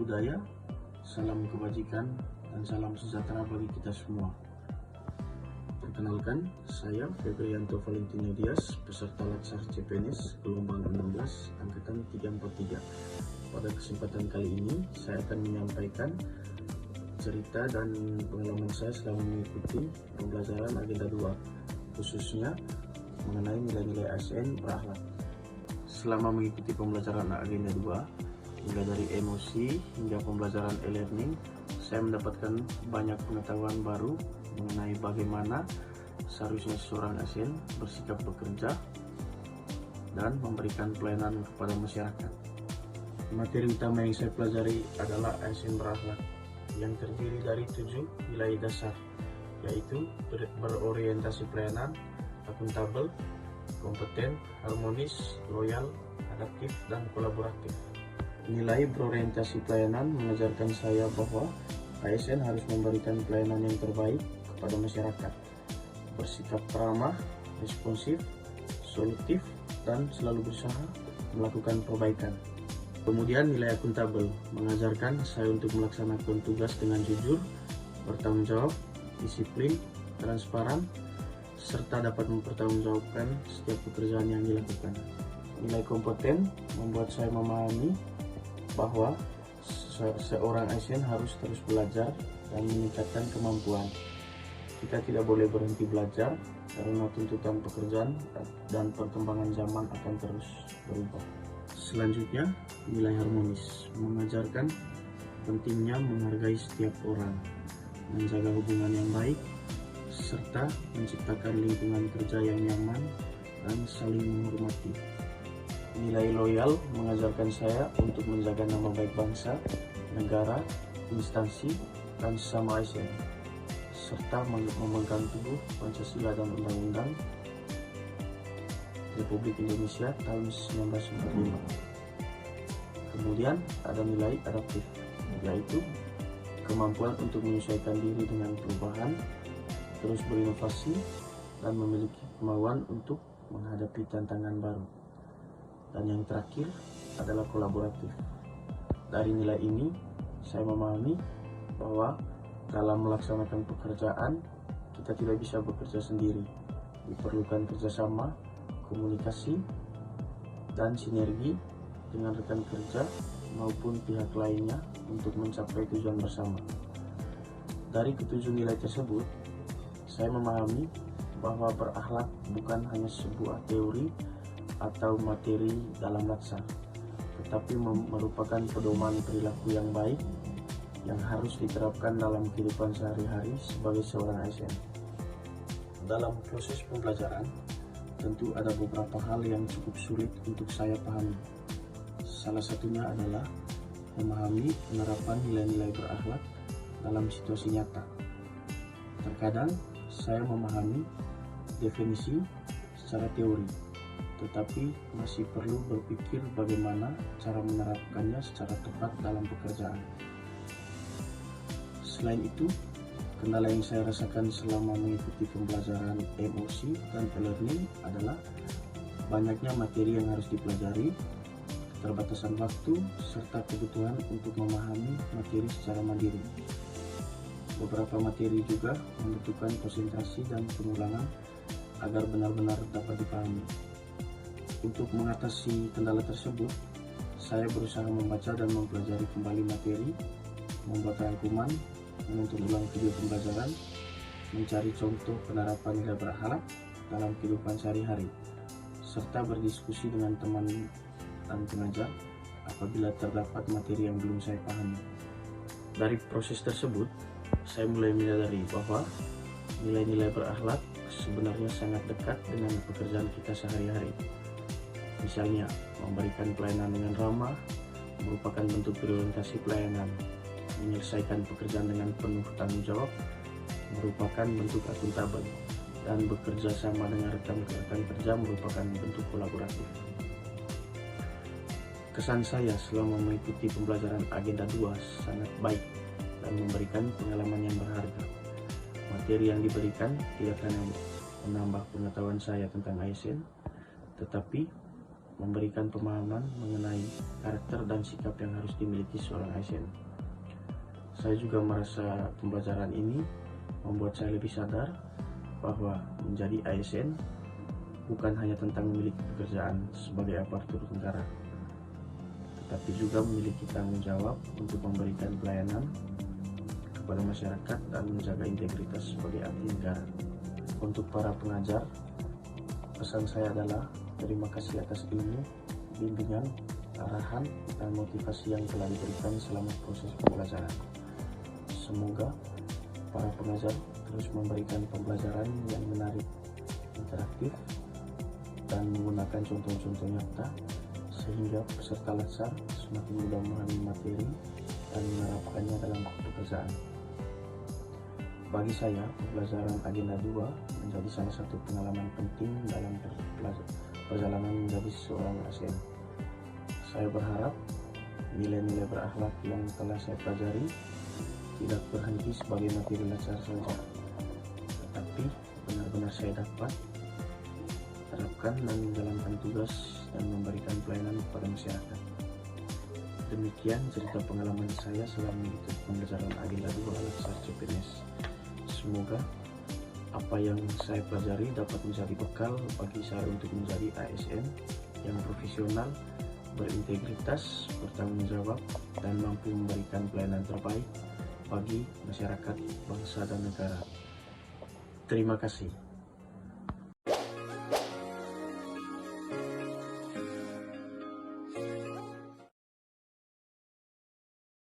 budaya, salam kebajikan, dan salam sejahtera bagi kita semua. Perkenalkan, saya Febrianto Valentino Dias, peserta Latsar CPNS gelombang 16 angkatan 343. Pada kesempatan kali ini, saya akan menyampaikan cerita dan pengalaman saya selama mengikuti pembelajaran agenda 2, khususnya mengenai nilai-nilai ASN berakhlak. Selama mengikuti pembelajaran agenda 2, mulai dari emosi hingga pembelajaran e-learning, saya mendapatkan banyak pengetahuan baru mengenai bagaimana seharusnya seorang ASN bersikap bekerja dan memberikan pelayanan kepada masyarakat. Materi utama yang saya pelajari adalah ASN berakhlak, yang terdiri dari 7 nilai dasar, yaitu berorientasi pelayanan, akuntabel, kompeten, harmonis, loyal, adaptif, dan kolaboratif. Nilai berorientasi pelayanan mengajarkan saya bahwa ASN harus memberikan pelayanan yang terbaik kepada masyarakat, bersikap ramah, responsif, solutif, dan selalu berusaha melakukan perbaikan. Kemudian nilai akuntabel mengajarkan saya untuk melaksanakan tugas dengan jujur, bertanggung jawab, disiplin, transparan, serta dapat mempertanggungjawabkan setiap pekerjaan yang dilakukan. Nilai kompeten membuat saya memahami bahwa seorang ASN harus terus belajar dan meningkatkan kemampuan. Kita tidak boleh berhenti belajar karena tuntutan pekerjaan dan perkembangan zaman akan terus berubah. Selanjutnya, nilai harmonis mengajarkan pentingnya menghargai setiap orang, menjaga hubungan yang baik, serta menciptakan lingkungan kerja yang nyaman dan saling menghormati. Nilai loyal mengajarkan saya untuk menjaga nama baik bangsa, negara, instansi, dan sesama ASN, serta memegang teguh Pancasila dan Undang-Undang Republik Indonesia tahun 1945. Kemudian ada nilai adaptif, yaitu kemampuan untuk menyesuaikan diri dengan perubahan, terus berinovasi, dan memiliki kemauan untuk menghadapi tantangan baru. Dan yang terakhir adalah kolaboratif. Dari nilai ini, saya memahami bahwa dalam melaksanakan pekerjaan, kita tidak bisa bekerja sendiri. Diperlukan kerjasama, komunikasi, dan sinergi dengan rekan kerja maupun pihak lainnya untuk mencapai tujuan bersama. Dari ketujuh nilai tersebut, saya memahami bahwa berakhlak bukan hanya sebuah teori atau materi dalam latsar, tetapi merupakan pedoman perilaku yang baik yang harus diterapkan dalam kehidupan sehari-hari sebagai seorang ASN. Dalam proses pembelajaran, tentu ada beberapa hal yang cukup sulit untuk saya pahami. Salah satunya adalah memahami penerapan nilai-nilai berakhlak dalam situasi nyata. Terkadang saya memahami definisi secara teori, tetapi masih perlu berpikir bagaimana cara menerapkannya secara tepat dalam pekerjaan. Selain itu, kendala yang saya rasakan selama mengikuti pembelajaran emosi dan e-learning adalah banyaknya materi yang harus dipelajari, keterbatasan waktu, serta kebutuhan untuk memahami materi secara mandiri. Beberapa materi juga membutuhkan konsentrasi dan pengulangan agar benar-benar dapat dipahami. Untuk mengatasi kendala tersebut, saya berusaha membaca dan mempelajari kembali materi, membuat rangkuman, menonton ulang video pembelajaran, mencari contoh penerapan nilai berakhlak dalam kehidupan sehari-hari, serta berdiskusi dengan teman dan pengajar apabila terdapat materi yang belum saya pahami. Dari proses tersebut, saya mulai menyadari bahwa nilai-nilai berakhlak sebenarnya sangat dekat dengan pekerjaan kita sehari-hari. Misalnya, memberikan pelayanan dengan ramah merupakan bentuk berorientasi pelayanan, menyelesaikan pekerjaan dengan penuh tanggung jawab merupakan bentuk akuntabel, dan bekerja sama dengan rekan-rekan kerja merupakan bentuk kolaboratif. Kesan saya selama mengikuti pembelajaran agenda 2 sangat baik dan memberikan pengalaman yang berharga. Materi yang diberikan tidak hanya menambah pengetahuan saya tentang ASN, tetapi memberikan pemahaman mengenai karakter dan sikap yang harus dimiliki seorang ASN. Saya juga merasa pembelajaran ini membuat saya lebih sadar bahwa menjadi ASN bukan hanya tentang memiliki pekerjaan sebagai aparatur negara, tetapi juga memiliki tanggung jawab untuk memberikan pelayanan kepada masyarakat dan menjaga integritas sebagai abdi negara. Untuk para pengajar, pesan saya adalah terima kasih atas ilmu, bimbingan, arahan, dan motivasi yang telah diberikan selama proses pembelajaran. Semoga para pengajar terus memberikan pembelajaran yang menarik, interaktif, dan menggunakan contoh-contoh nyata sehingga peserta latsar semakin mudah memahami materi dan menerapkannya dalam pekerjaan. Bagi saya, pembelajaran Agenda 2 menjadi salah satu pengalaman penting dalam perjalanan menjadi seorang ASN. Saya berharap nilai-nilai berakhlak yang telah saya pelajari tidak berhenti sebagai materi latsar saja, tetapi benar-benar saya dapat terapkan dan menjalankan tugas dan memberikan pelayanan kepada masyarakat. Demikian cerita pengalaman saya selama mengikuti pembelajaran Agenda 2 Latsar CPNS. Semoga apa yang saya pelajari dapat menjadi bekal bagi saya untuk menjadi ASN yang profesional, berintegritas, bertanggung jawab, dan mampu memberikan pelayanan terbaik bagi masyarakat, bangsa, dan negara. Terima kasih.